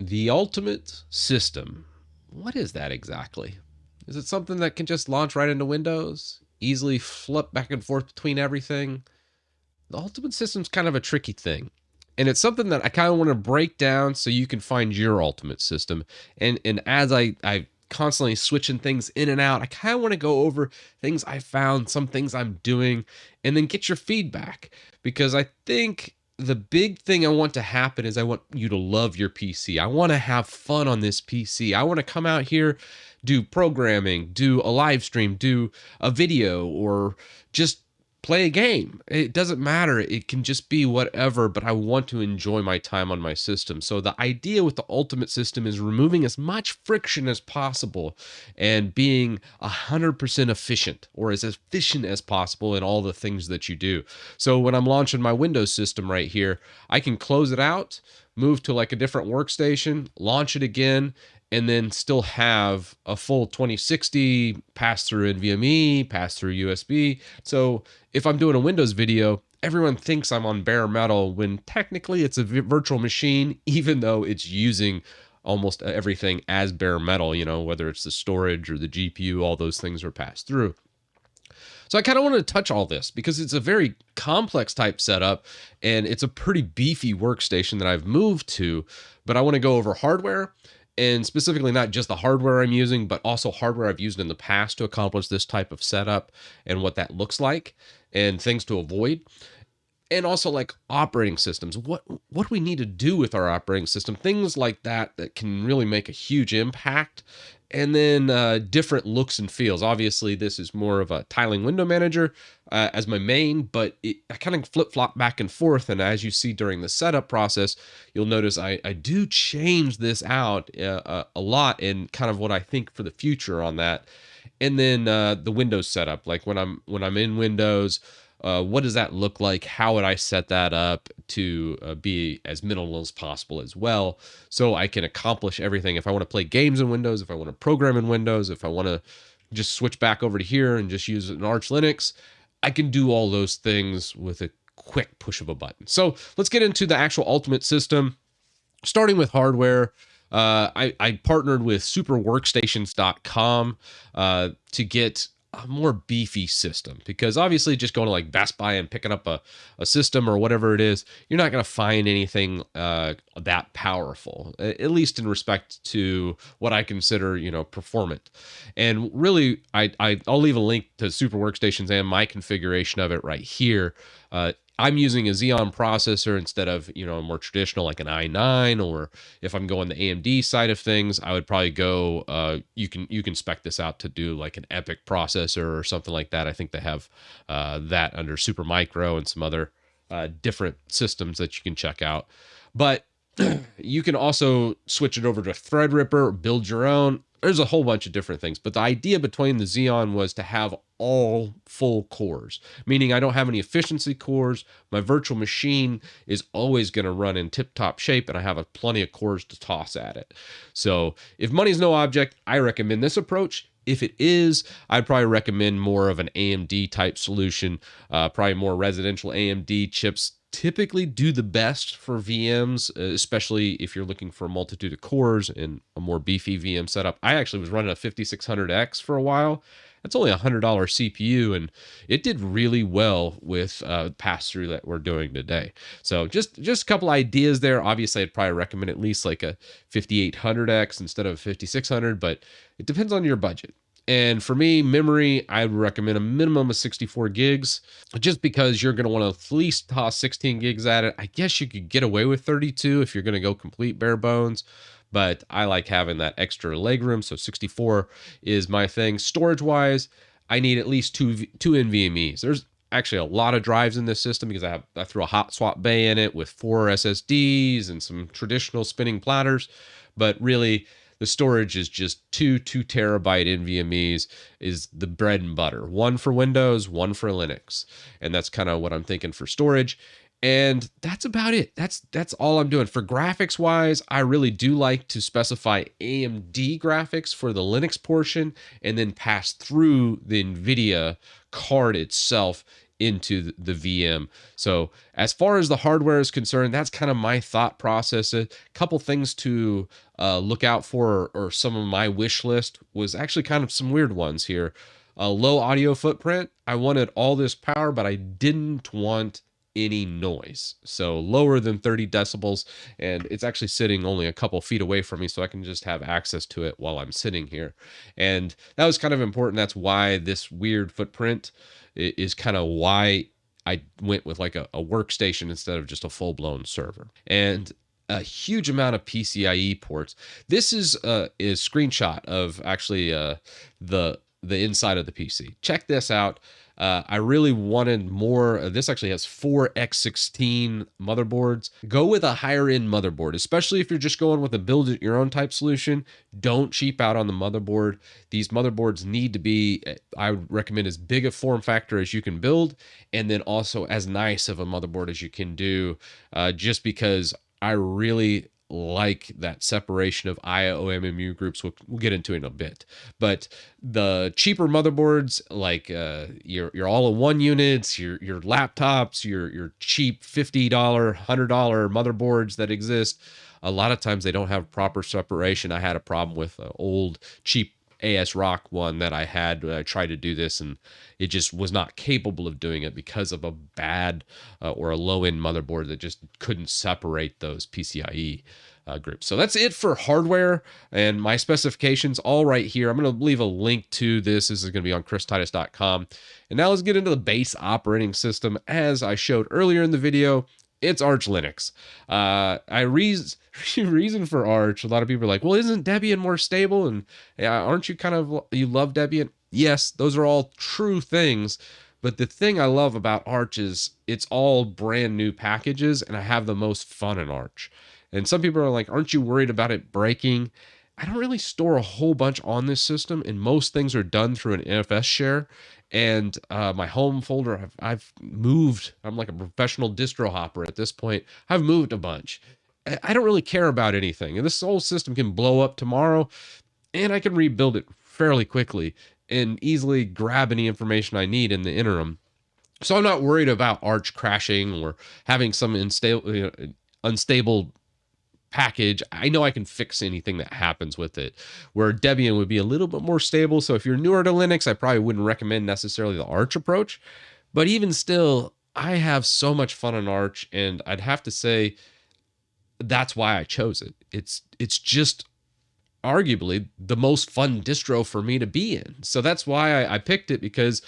The Ultimate System. What is that exactly? Is it something that can just launch right into Windows? Easily flip back and forth between everything? The Ultimate System's kind of a tricky thing. And it's something that I kind of want to break down so you can find your Ultimate System. And as I constantly switching things in and out, I kind of want to go over things I found, some things I'm doing, and then get your feedback. Because I think the big thing I want to happen is I want you to love your PC. I want to have fun on this PC. I want to come out here, do programming, do a live stream, do a video, or just play a game. It doesn't matter. It can just be whatever, but I want to enjoy my time on my system. So the idea with the Ultimate System is removing as much friction as possible and being 100% efficient, or as efficient as possible in all the things that you do. So when I'm launching my Windows system right here, I can close it out, move to like a different workstation, launch it again, and then still have a full 2060 pass through NVMe, pass through USB. So if I'm doing a Windows video, everyone thinks I'm on bare metal when technically it's a virtual machine, even though it's using almost everything as bare metal, whether it's the storage or the GPU, all those things are passed through. So I kind of want to touch all this because it's a very complex type setup and it's a pretty beefy workstation that I've moved to, but I want to go over hardware, and specifically not just the hardware I'm using, but also hardware I've used in the past to accomplish this type of setup and what that looks like and things to avoid. And also like operating systems. What do we need to do with our operating system? Things like that can really make a huge impact. And then different looks and feels. Obviously, this is more of a tiling window manager as my main, but I kind of flip-flop back and forth. And as you see during the setup process, you'll notice I do change this out a lot and kind of what I think for the future on that. And then the Windows setup, like when I'm in Windows, what does that look like? How would I set that up to be as minimal as possible as well, so I can accomplish everything? If I want to play games in Windows, if I want to program in Windows, if I want to just switch back over to here and just use an Arch Linux, I can do all those things with a quick push of a button. So let's get into the actual Ultimate System, starting with hardware. I partnered with superworkstations.com to get a more beefy system, because obviously just going to like Best Buy and picking up a system or whatever it is, you're not going to find anything that powerful, at least in respect to what I consider, performant. And really, I'll leave a link to Super Workstations and my configuration of it right here. I'm using a Xeon processor instead of, a more traditional like an i9, or if I'm going the AMD side of things, I would probably go, you can spec this out to do like an EPYC processor or something like that. I think they have that under Supermicro and some other different systems that you can check out. But you can also switch it over to Threadripper or build your own. There's a whole bunch of different things, but the idea between the Xeon was to have all full cores, meaning I don't have any efficiency cores. My virtual machine is always going to run in tip-top shape, and I have plenty of cores to toss at it. So if money's no object, I recommend this approach. If it is, I'd probably recommend more of an AMD type solution, probably more residential AMD chips typically do the best for VMs, especially if you're looking for a multitude of cores and a more beefy VM setup. I actually was running a 5600X for a while. That's only a $100 CPU, and it did really well with pass-through that we're doing today. So just a couple ideas there. Obviously, I'd probably recommend at least like a 5800X instead of 5600, but it depends on your budget. And for me, memory, I would recommend a minimum of 64 gigs, just because you're going to want to at least toss 16 gigs at it. I guess you could get away with 32 if you're going to go complete bare bones, but I like having that extra legroom, so 64 is my thing. Storage-wise, I need at least two NVMEs. There's actually a lot of drives in this system because I threw a hot swap bay in it with 4 SSDs and some traditional spinning platters, but really, the storage is just two 2 terabyte NVMEs is the bread and butter. One for Windows, one for Linux. And that's kind of what I'm thinking for storage. And that's about it. That's all I'm doing. For graphics wise, I really do like to specify AMD graphics for the Linux portion and then pass through the NVIDIA card itself into the VM. So as far as the hardware is concerned, that's kind of my thought process. A couple things to look out for, or some of my wish list was actually kind of some weird ones here. A low audio footprint. I wanted all this power, but I didn't want any noise. So lower than 30 decibels, and it's actually sitting only a couple feet away from me, so I can just have access to it while I'm sitting here. And that was kind of important. That's why this weird footprint is kind of why I went with like a workstation instead of just a full-blown server. And a huge amount of PCIe ports. This is screenshot of actually the inside of the PC. Check this out. I really wanted more. This actually has 4x16 motherboards. Go with a higher end motherboard, especially if you're just going with a build it your own type solution. Don't cheap out on the motherboard. These motherboards need to be, I would recommend, as big a form factor as you can build, and then also as nice of a motherboard as you can do, just because I really like that separation of IO-MMU groups. We'll get into it in a bit. But the cheaper motherboards, like your all-in-one units, your laptops, your cheap $50, $100 motherboards that exist, a lot of times they don't have proper separation. I had a problem with an old cheap ASRock one that I had when I tried to do this, and it just was not capable of doing it because of a bad or a low-end motherboard that just couldn't separate those PCIe groups. So that's it for hardware and my specifications all right here. I'm going to leave a link to this. This is going to be on christitus.com. And now let's get into the base operating system. As I showed earlier in the video, it's Arch Linux. Reason for Arch, a lot of people are like, well, isn't Debian more stable? And aren't you you love Debian? Yes, those are all true things. But the thing I love about Arch is it's all brand new packages, and I have the most fun in Arch. And some people are like, aren't you worried about it breaking? I don't really store a whole bunch on this system, and most things are done through an NFS share. And my home folder, I've moved. I'm like a professional distro hopper at this point. I've moved a bunch. I don't really care about anything. And this whole system can blow up tomorrow, and I can rebuild it fairly quickly and easily grab any information I need in the interim. So I'm not worried about Arch crashing or having some unstable package. I know I can fix anything that happens with it, where Debian would be a little bit more stable. So if you're newer to Linux, I probably wouldn't recommend necessarily the Arch approach. But even still, I have so much fun in Arch, and I'd have to say that's why I chose it. It's just arguably the most fun distro for me to be in. So that's why I picked it, because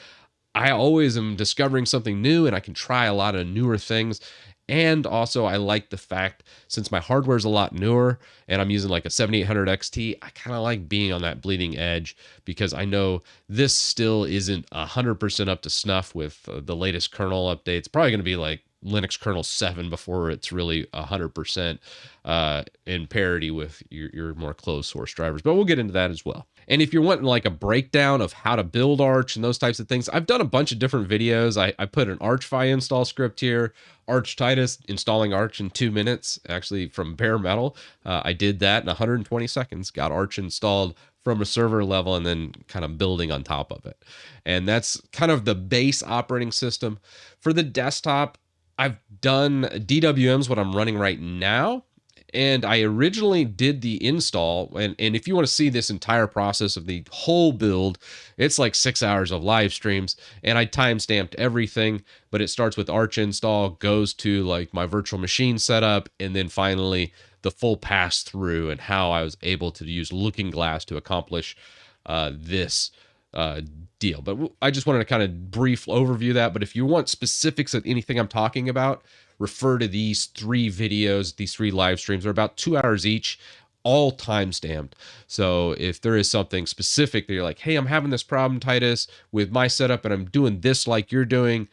I always am discovering something new, and I can try a lot of newer things. And also, I like the fact, since my hardware is a lot newer and I'm using like a 7800 XT, I kind of like being on that bleeding edge, because I know this still isn't 100% up to snuff with the latest kernel updates. Probably going to be like Linux kernel 7 before it's really 100% in parity with your more closed source drivers. But we'll get into that as well. And if you're wanting like a breakdown of how to build Arch and those types of things, I've done a bunch of different videos. I put an ArchFi install script here, Arch Titus installing Arch in 2 minutes, actually from bare metal. I did that in 120 seconds, got Arch installed from a server level, and then kind of building on top of it. And that's kind of the base operating system. For the desktop, I've done DWM's what I'm running right now. And I originally did the install, and if you want to see this entire process of the whole build, it's like 6 hours of live streams, and I timestamped everything. But it starts with Arch install, goes to like my virtual machine setup, and then finally the full pass through and how I was able to use Looking Glass to accomplish this deal. But I just wanted to kind of brief overview that. But if you want specifics of anything I'm talking about, refer to these 3 videos, these 3 live streams. They're about 2 hours each, all time-stamped. So if there is something specific that you're like, hey, I'm having this problem, Titus, with my setup, and I'm doing this like you're doing,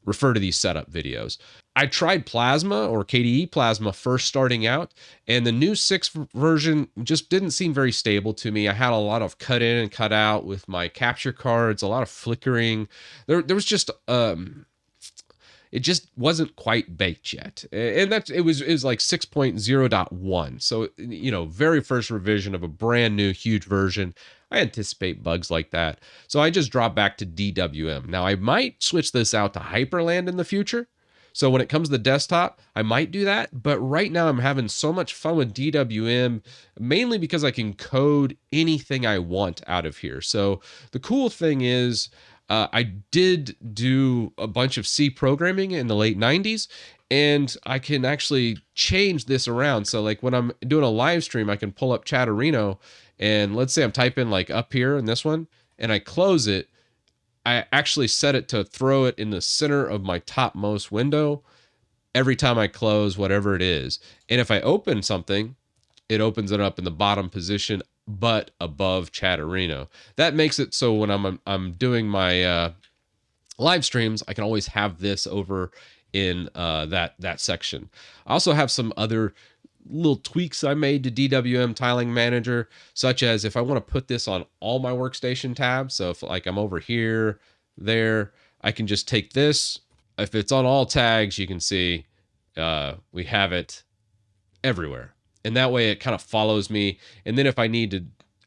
refer to these setup videos. I tried Plasma or KDE Plasma first starting out, and the new 6 version just didn't seem very stable to me. I had a lot of cut in and cut out with my capture cards, a lot of flickering. There was just it just wasn't quite baked yet. And it was like 6.0.1. So, very first revision of a brand new huge version. I anticipate bugs like that. So I just drop back to DWM. Now I might switch this out to Hyperland in the future. So when it comes to the desktop, I might do that. But right now I'm having so much fun with DWM, mainly because I can code anything I want out of here. So the cool thing is, I did do a bunch of C programming in the late 90s, and I can actually change this around. So like when I'm doing a live stream, I can pull up Chatterino, and let's say I'm typing like up here in this one, and I close it. I actually set it to throw it in the center of my topmost window every time I close whatever it is. And if I open something, it opens it up in the bottom position, but above Chatterino. That makes it so when I'm doing my live streams, I can always have this over in that section. I also have some other little tweaks I made to DWM Tiling Manager, such as if I want to put this on all my workstation tabs. So if like I'm over here, there, I can just take this. If it's on all tags, you can see we have it everywhere. And that way it kind of follows me. And then if I need to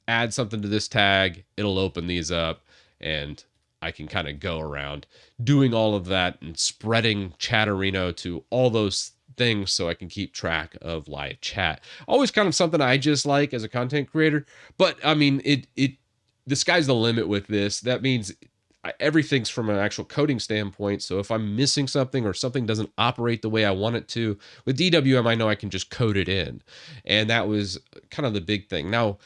add something to this tag, it'll open these up and I can kind of go around doing all of that and spreading Chatterino to all those things so I can keep track of live chat. Always kind of something I just like as a content creator. But I mean, the sky's the limit with this. That means everything's from an actual coding standpoint. So if I'm missing something or something doesn't operate the way I want it to, with DWM, I know I can just code it in. And that was kind of the big thing. Now,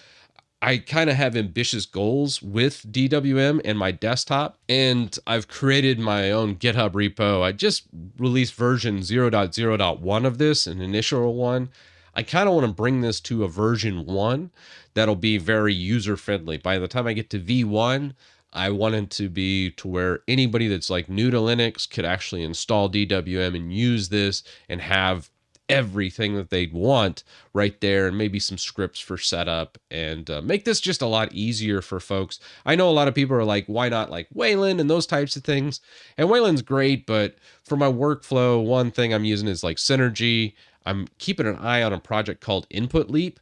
I kind of have ambitious goals with DWM and my desktop, and I've created my own GitHub repo. I just released version 0.0.1 of this, an initial one. I kind of want to bring this to a version 1 that'll be very user-friendly. By the time I get to V1, I wanted to be to where anybody that's like new to Linux could actually install DWM and use this and have everything that they'd want right there, and maybe some scripts for setup, and make this just a lot easier for folks. I know a lot of people are like, why not like Wayland and those types of things? And Wayland's great, but for my workflow, one thing I'm using is like Synergy. I'm keeping an eye on a project called Input Leap,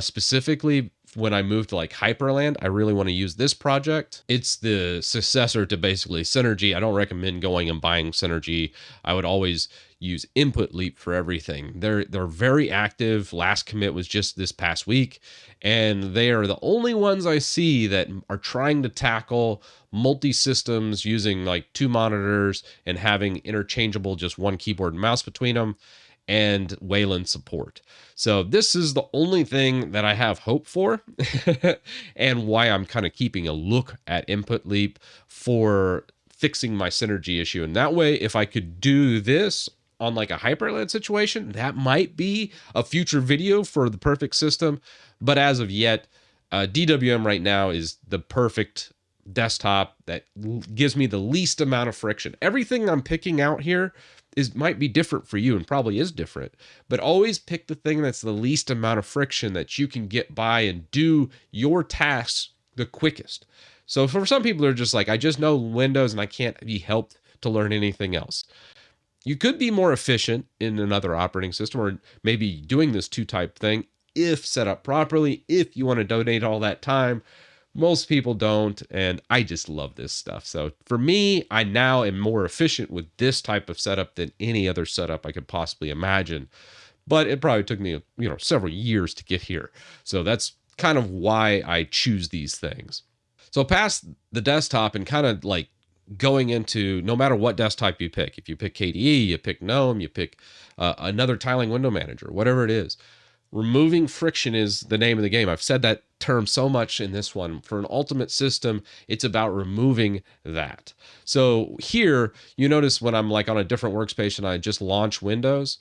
specifically when I move to like Hyperland. I really want to use this project. It's the successor to basically Synergy. I don't recommend going and buying Synergy. I would always use Input Leap for everything. They're very active. Last commit was just this past week, and they are the only ones I see that are trying to tackle multi-systems using like 2 monitors and having interchangeable just one keyboard and mouse between them, and Wayland support. So this is the only thing that I have hope for and why I'm kind of keeping a look at Input Leap for fixing my Synergy issue. And that way, if I could do this on like a Hyperland situation, that might be a future video for the perfect system. But as of yet, DWM right now is the perfect desktop that gives me the least amount of friction. Everything I'm picking out here might be different for you, and probably is different, but always pick the thing that's the least amount of friction that you can get by and do your tasks the quickest. So for some people, they're just like, I just know Windows and I can't be helped to learn anything else. You could be more efficient in another operating system, or maybe doing this 2-type thing if set up properly, if you want to donate all that time. Most people don't, and I just love this stuff. So for me, I now am more efficient with this type of setup than any other setup I could possibly imagine. But it probably took me, several years to get here. So that's kind of why I choose these things. So past the desktop and kind of like going into, no matter what desktop you pick, if you pick KDE, you pick GNOME, you pick another tiling window manager, whatever it is, removing friction is the name of the game. I've said that term so much in this one. For an ultimate system, it's about removing that. So here, you notice when I'm like on a different workstation, I just launch Windows.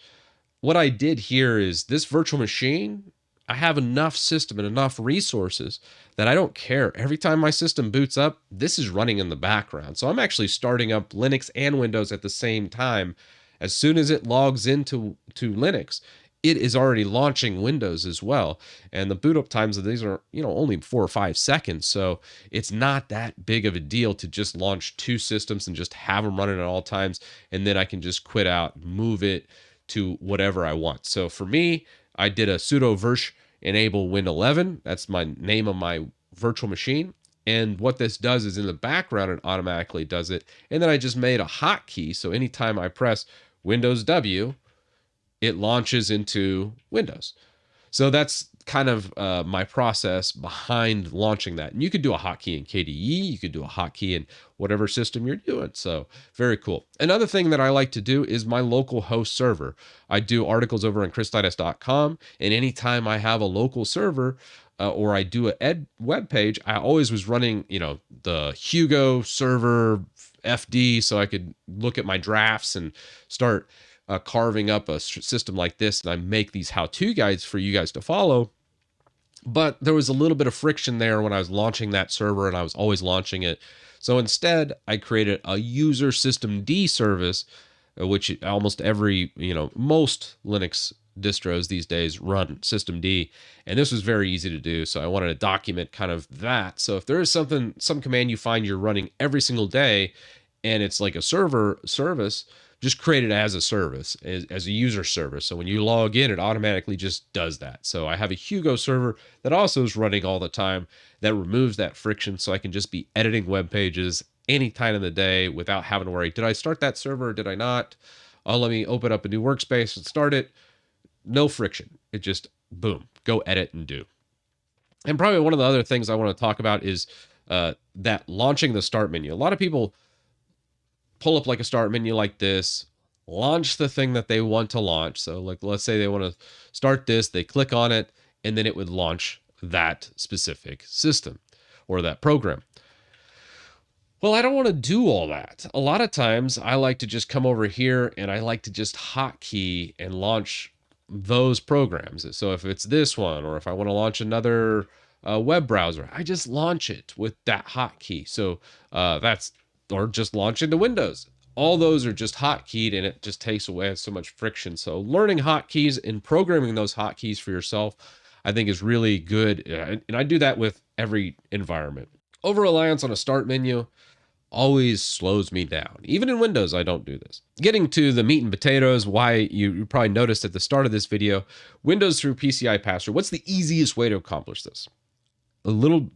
What I did here is this virtual machine, I have enough system and enough resources that I don't care. Every time my system boots up, this is running in the background. So I'm actually starting up Linux and Windows at the same time. As soon as it logs into Linux, it is already launching Windows as well. And the boot up times of these are, only 4 or 5 seconds. So it's not that big of a deal to just launch 2 systems and just have them running at all times. And then I can just quit out, move it to whatever I want. So for me, I did a sudo versh enable win11. That's my name of my virtual machine. And what this does is in the background, it automatically does it. And then I just made a hotkey. So anytime I press Windows W, it launches into Windows. So that's kind of my process behind launching that. And you could do a hotkey in KDE, you could do a hotkey in whatever system you're doing. So very cool. Another thing that I like to do is my local host server. I do articles over on christitus.com, and anytime I have a local server, or I do a web page, I always was running, the Hugo server FD, so I could look at my drafts and start carving up a system like this, and I make these how-to guides for you guys to follow. But there was a little bit of friction there when I was launching that server, and I was always launching it. So instead, I created a user systemd service, which almost most Linux distros these days run systemd, and this was very easy to do. So I wanted to document kind of that. So if there is some command you find you're running every single day, and it's like a server service, just create it as a service, as a user service. So when you log in, it automatically just does that. So I have a Hugo server that also is running all the time that removes that friction, so I can just be editing web pages any time of the day without having to worry, did I start that server or did I not? Oh, let me open up a new workspace and start it. No friction. It just, boom, go edit and do. And probably one of the other things I want to talk about is that launching the start menu. A lot of people pull up like a start menu like this, launch the thing that they want to launch. So like, let's say they want to start this, they click on it, and then it would launch that specific system or that program. Well, I don't want to do all that. A lot of times I like to just come over here and I like to just hotkey and launch those programs. So if it's this one, or if I want to launch another web browser, I just launch it with that hotkey. So or just launch into Windows. All those are just hotkeyed, and it just takes away so much friction. So learning hotkeys and programming those hotkeys for yourself, I think, is really good. And I do that with every environment. Over-reliance on a start menu always slows me down. Even in Windows, I don't do this. Getting to the meat and potatoes, why you probably noticed at the start of this video, Windows through PCI Passthrough. What's the easiest way to accomplish this? A little,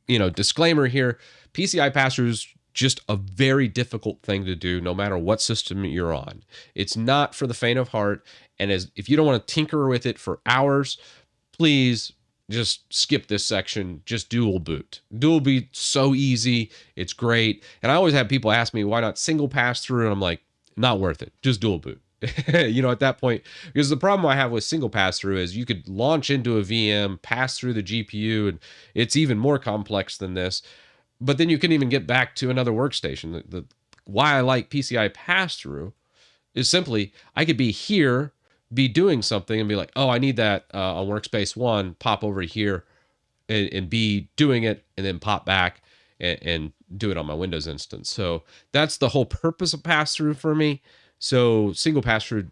disclaimer here. PCI Passthrough is just a very difficult thing to do no matter what system you're on. It's not for the faint of heart. And if you don't want to tinker with it for hours, please just skip this section. Just dual boot. Dual boot, so easy. It's great. And I always have people ask me, why not single pass through? And I'm like, not worth it. Just dual boot. At that point, because the problem I have with single pass through is you could launch into a VM, pass through the GPU, and it's even more complex than this. But then you couldn't even get back to another workstation. Why I like PCI pass-through is simply I could be here, be doing something, and be like, oh, I need that on workspace 1, pop over here and be doing it, and then pop back and do it on my Windows instance. So that's the whole purpose of pass-through for me. So single pass-through,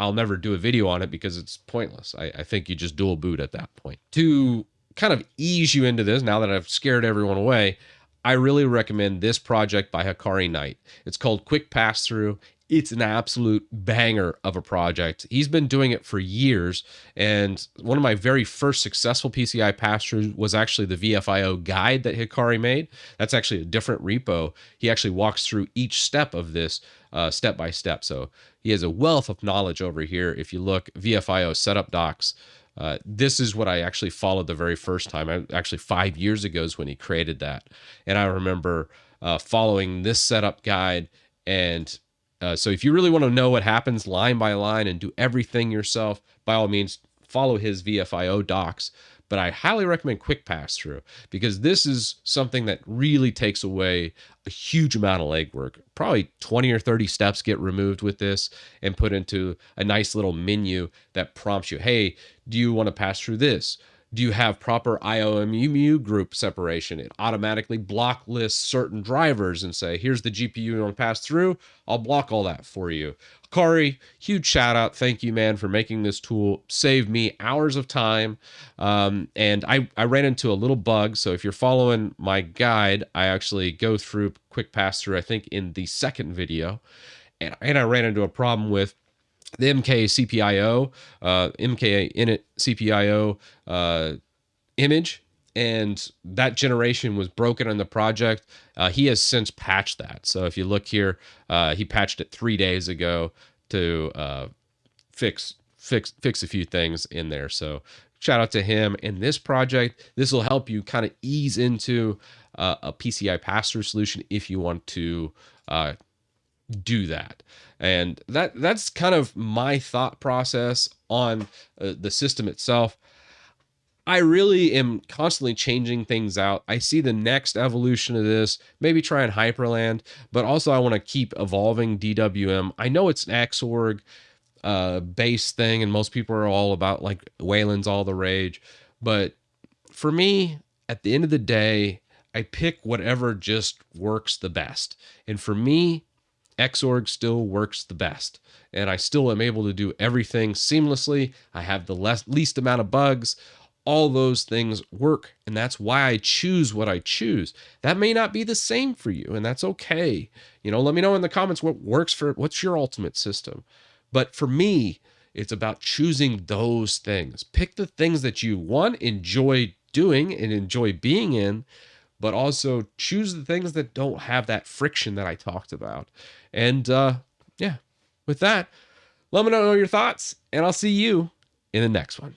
I'll never do a video on it because it's pointless. I think you just dual boot at that point. To kind of ease you into this, now that I've scared everyone away, I really recommend this project by Hikari Knight. It's called Quick Passthrough. It's an absolute banger of a project. He's been doing it for years, and one of my very first successful PCI pass-throughs was actually the VFIO guide that Hikari made. That's actually a different repo. He actually walks through each step of this step by step. So he has a wealth of knowledge over here. If you look, VFIO setup docs, this is what I actually followed the very first time. Actually 5 years ago is when he created that. And I remember following this setup guide. And so if you really want to know what happens line by line and do everything yourself, by all means, follow his VFIO docs. But I highly recommend Quick Passthrough because this is something that really takes away a huge amount of legwork. Probably 20 or 30 steps get removed with this and put into a nice little menu that prompts you, hey, do you want to pass through this? Do you have proper IOMU group separation? It automatically block lists certain drivers and say, here's the GPU you want to pass through. I'll block all that for you. Hikari, huge shout out. Thank you, man, for making this tool. Saved me hours of time. And I ran into a little bug. So if you're following my guide, I actually go through Quick Passthrough, I think, in the second video. And I ran into a problem with the MK CPIO, MK init CPIO image, and that generation was broken on the project. He has since patched that. So if you look here, he patched it 3 days ago to fix a few things in there. So shout out to him. In this project, this will help you kind of ease into a PCI pass-through solution if you want to do that. And that's kind of my thought process on the system itself. I really am constantly changing things out. I see the next evolution of this, maybe try and Hyperland, but also I want to keep evolving DWM. I know it's an Xorg base thing, and most people are all about like Wayland's all the rage. But for me, at the end of the day, I pick whatever just works the best. And for me, Xorg still works the best. And I still am able to do everything seamlessly. I have the least amount of bugs. All those things work, and that's why I choose what I choose. That may not be the same for you, and that's okay. Let me know in the comments what's your ultimate system. But for me, it's about choosing those things. Pick the things that you enjoy doing and enjoy being in, but also choose the things that don't have that friction that I talked about. And yeah, with that, let me know your thoughts, and I'll see you in the next one.